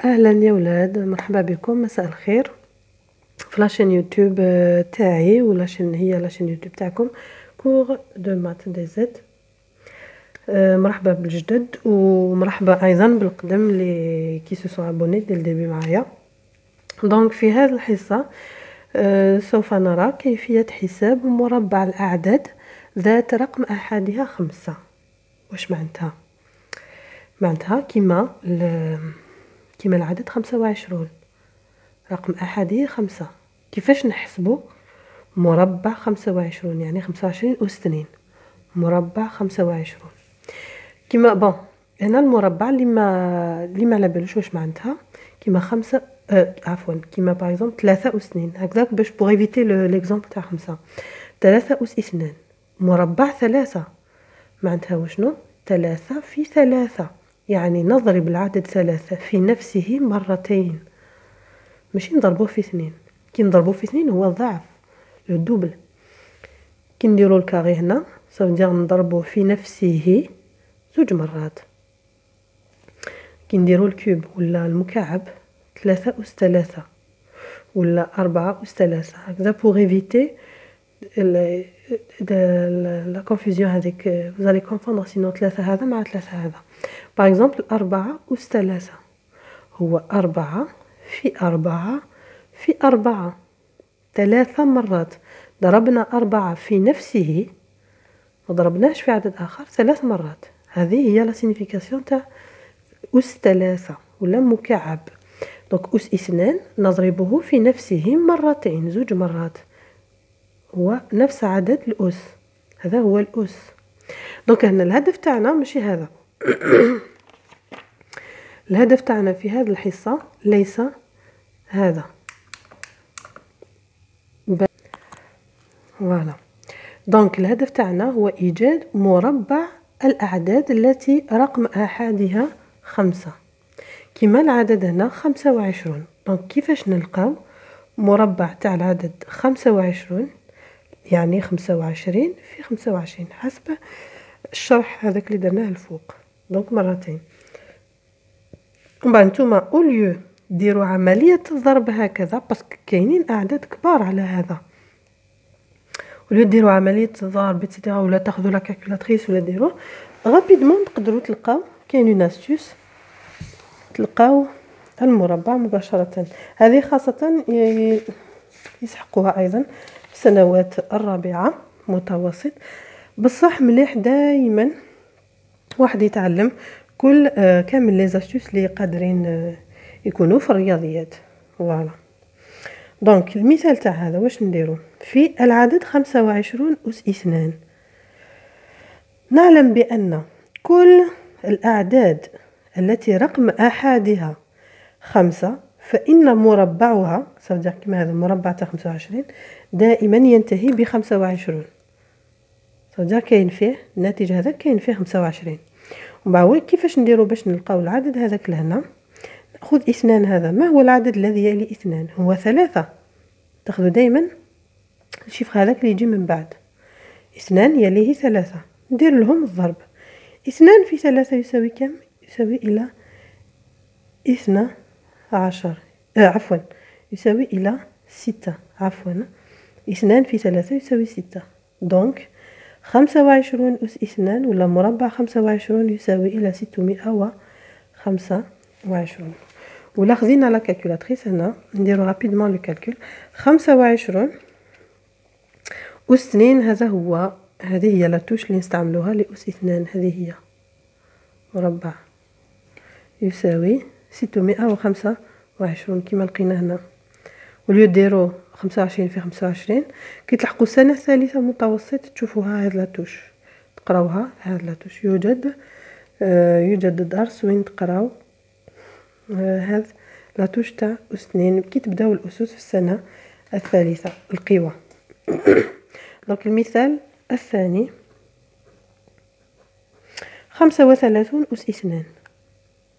اهلا يا ولاد، مرحبا بكم، مساء الخير في لاشين يوتيوب تاعي ولا هي لاشين يوتيوب تاعكم كور دو مات دي زيد. مرحبا بالجدد ومرحبا ايضا بالقدم اللي كي سو ابوني ديال الديبي معايا. دونك في هذه الحصه سوف نرى كيفيه حساب مربع الاعداد ذات رقم احادها 5. واش معناتها كيما العدد 25 رقم احادي 5. كيفاش نحسبوا مربع 25؟ يعني 25 أس 2 مربع 25. كيما بون هنا المربع اللي ما على بالوش واش معناتها، كيما 5 عفوا كيما باغ اكزومبل 3 أس 2 هكذاك، باش بوغ ايفيتي ليكزومبل تاع 5. 3 أس 2 مربع 3 معناتها وشنو؟ 3 في 3، يعني نضرب العدد 3 في نفسه مرتين، ماشي نضربوه في 2. كي نضربوه في 2 هو الضعف، لو دوبل. كي نديرو الكاري هنا صافي نضربوه في نفسه 2 مرات. كي نديرو الكوب ولا المكعب 3 أس 3 ولا 4 أس 3 هكذا، بوغ ايفيتي لا كونفوزيون هذيك. فوزالي كونفوندر سينو 3 هذا مع 3 هذا. باغ اكزومبل 4 أس 3 هو 4 في 4 في 4، 3 مرات. ضربنا 4 في نفسه، ما ضربناش في عدد آخر 3 مرات. هذه هي لا سينيفيكاسيون تاع أس 3 ولا مكعب. دونك أس 2 نضربه في نفسه مرتين، 2 مرات، هو نفس عدد الأس. هذا هو الأس. دونك هنا الهدف تاعنا ماشي هذا. الهدف تاعنا في هذه الحصة ليس هذا. فوالا. دونك الهدف تاعنا هو إيجاد مربع الأعداد التي رقم أحادها 5. كما العدد هنا 25. دونك كيفاش نلقاو مربع تاع العدد 25؟ يعني 25 في 25 حسب الشرح هذاك اللي درناه الفوق. دونك مرتين. ومن بعد نتوما اوليو ديروا عملية الضرب هكذا، باسكو كاينين أعداد كبار على هذا، ولا ديروا عمليه ضرب ايتترا، ولا تاخذوا لا كالكولاتريس ولا ديروه غابيدمون، تقدروا تلقاو كاين اون استوس تلقاو المربع مباشره. هذه خاصه يسحقوها ايضا في السنوات الرابعه متوسط. بصح مليح دائما واحد يتعلم كامل لي زاستوس اللي قادرين يكونوا في الرياضيات. فوالا. دونك المثال تاع هذا واش نديرو؟ في العدد 25 أس 2 نعلم بأن كل الأعداد التي رقم أحادها 5 فإن مربعها صافي كيما هذا المربع تاع 25 دائما ينتهي ب 25. صافي كاين فيه الناتج هذا، كاين فيه 25. ومن بعد كيفاش نديرو باش نلقاو العدد هذاك لهنا؟ ناخذ 2. هذا ما هو العدد الذي يلي 2؟ هو 3. تاخذوا دائما الشيفر هذاك اللي يجي من بعد 2 يليه 3، ندير لهم الضرب. 2 في 3 يساوي كم؟ يساوي إلى 12 عفوا يساوي إلى 6. عفوا 2 في 3 يساوي 6. دونك 25 أس 2 ولا مربع 25 يساوي إلى 625. ولا خذينا لا كالكولاتريس هنا نديرو رابيدمون لو كالكول. 25 أس 2 هذه هي لا توش اللي نستعملوها لأس 2. هذه هي مربع يساوي 625 كما لقينا هنا. وليو ديرو 25 في 25 كي تلحقوا سنة ثالثة متوسط تشوفوها هذه لا توش تقراوها. هذه لا توش يوجد درس وين تقراو هذا لا توش تاع أس 2 كي تبداو الأسس في السنة الثالثة القوى. دونك المثال الثاني 35 أس 2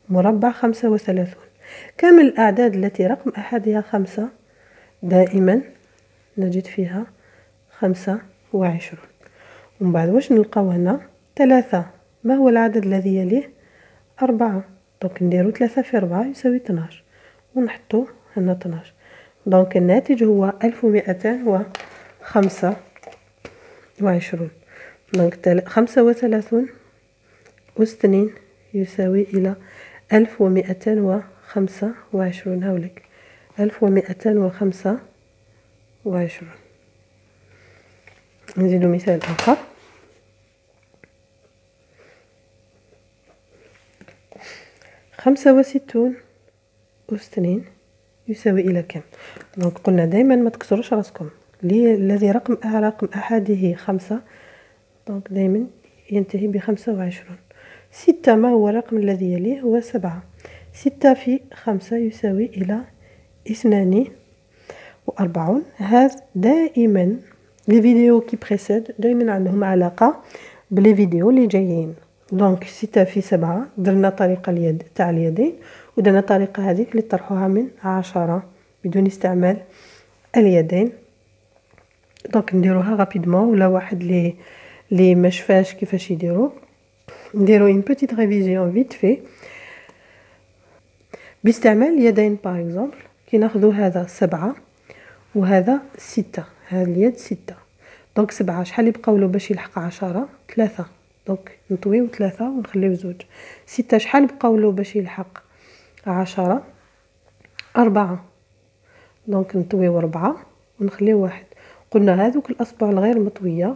مربع 35. كامل الأعداد التي رقم أحدها 5 دائما نجد فيها 25. ومن بعد واش نلقاو هنا؟ 3 ما هو العدد الذي يليه؟ 4. دونك نديرو 3 في 4 يساوي 12 ونحطو هنا 12. دونك الناتج هو 1225. دونك 35 أس 2 يساوي إلى 1225. هاوليك 1225. نزيدو مثال آخر. 65 أس 2 يساوي إلى كم؟ دونك قلنا دايما ما تكسروش راسكم، الذي رقم أحده 5 دونك دايما ينتهي ب25. 6 ما هو الرقم الذي يليه؟ هو 7. 6 في 5 يساوي إلى 42. هذا دائما لي فيديو كي بريسيد دائما عندهم علاقة بلي فيديو اللي جايين. دونك 6 في 7 درنا طريقة اليد تاع اليدين، ودرنا طريقة هذيك اللي طرحوها من 10 بدون استعمال اليدين. دونك نديروها رابيدمون، ولا واحد لي ما شفاش كيفاش يديروا نديرو une petite révision vite fait باستعمال اليدين. باغ اكزومبل كي ناخذوا هذا 7 وهذا 6، هذا اليد 6. دونك 7 شحال يبقاو له باش يلحق 10؟ 3. دونك نطويو 3 ونخليو 2. 6 شحال يبقاو له باش يلحق 10؟ 4. دونك نطويو 4 ونخليو 1. قلنا هذوك الأصبع الغير مطوية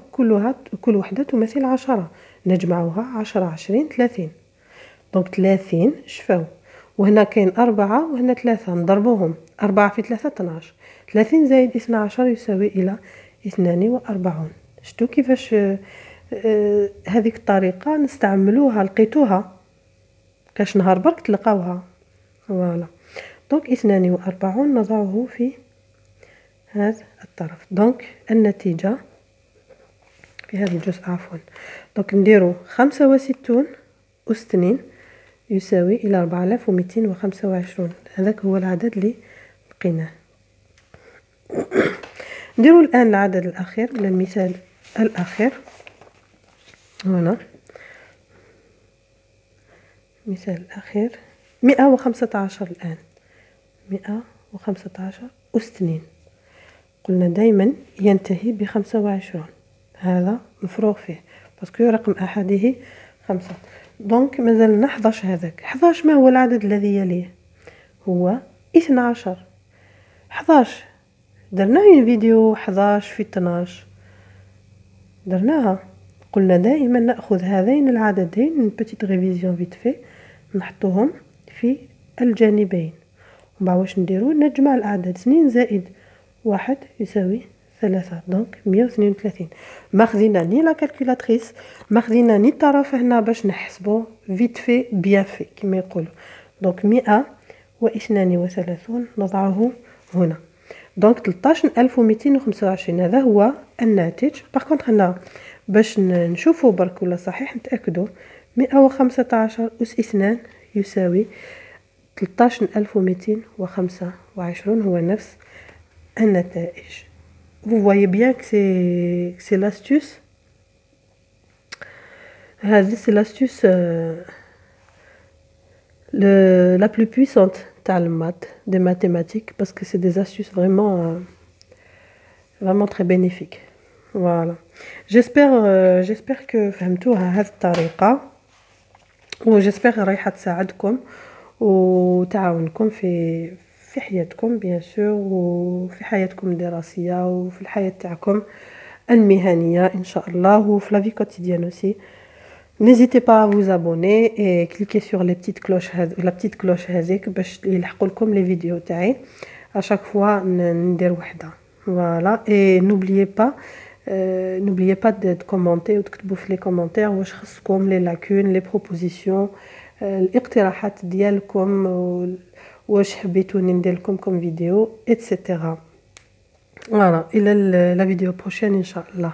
كل وحدة تمثل 10، نجمعوها 10 20 30. دونك 30 شفاو، وهنا كاين 4 وهنا 3 نضربوهم. 4 في 3 12. 30 زائد 12 يساوي إلى 42. شتو كيفاش هذيك الطريقة نستعملوها، لقيتوها كاش نهار برك تلقاوها. فوالا دونك 42 نضعه في هذا الطرف. دونك النتيجة في هذا الجزء عفوا. دونك نديرو 65 أس 2 يساوي إلى 4225. هذاك هو العدد اللي لقيناه. نديرو الآن العدد الأخير ولا المثال الأخير. هنا مثال الأخير 115. الآن 115 أس 2 قلنا دايما ينتهي ب25، هذا مفروغ فيه باسكو رقم أحده 5. دونك مازلنا 11. هذاك 11 ما هو العدد الذي يليه؟ هو 12. 11 درنا فيديو 11 في 12 درناها. قلنا دائما نأخذ هذين العددين من بتيت ريفيزيون فيت في نحطوهم في الجانبين، ومن بعد واش نديرو؟ نجمع الأعداد. 2 زائد 1 يساوي 3. دونك 132. ما خذينا ني لا كالكولاتريس، ما خذينا ني الطرف هنا باش نحسبو فيت في بيان في كما يقولوا. دونك 132 نضعه هنا. دونك 13225 هذا هو الناتج. باغ كونطخ هنا باش نشوفوا برك ولا صحيح نتاكدوا 115 أس 2 يساوي 13225 هو نفس النتائج. Vous voyez bien que c'est l'astuce. C'est l'astuce la plus puissante des mathématiques, parce que c'est des astuces vraiment très bénéfiques. Voilà. J'espère que فهمتوها هذه الطريقة، وجespère رايحة تساعدكم وتعاونكم في حياتكم بيان سور، وفي حياتكم الدراسية وفي الحياة تاعكم المهنية إن شاء الله، وفي la vie quotidienne aussi. N'hésitez pas à vous abonner et cliquez sur les petites cloches la petite cloche هذيك باش يلحقوا لكم les vidéos تاعي à chaque fois ندير وحدة. Voilà, et n'oubliez pas de commenter وتكتبوا في les commentaires واش خصكم les lacunes les propositions الاقتراحات ديالكم واش حبيتوني ندير لكم كم فيديو etc. Voilà, إلى la vidéo prochaine إن شاء الله.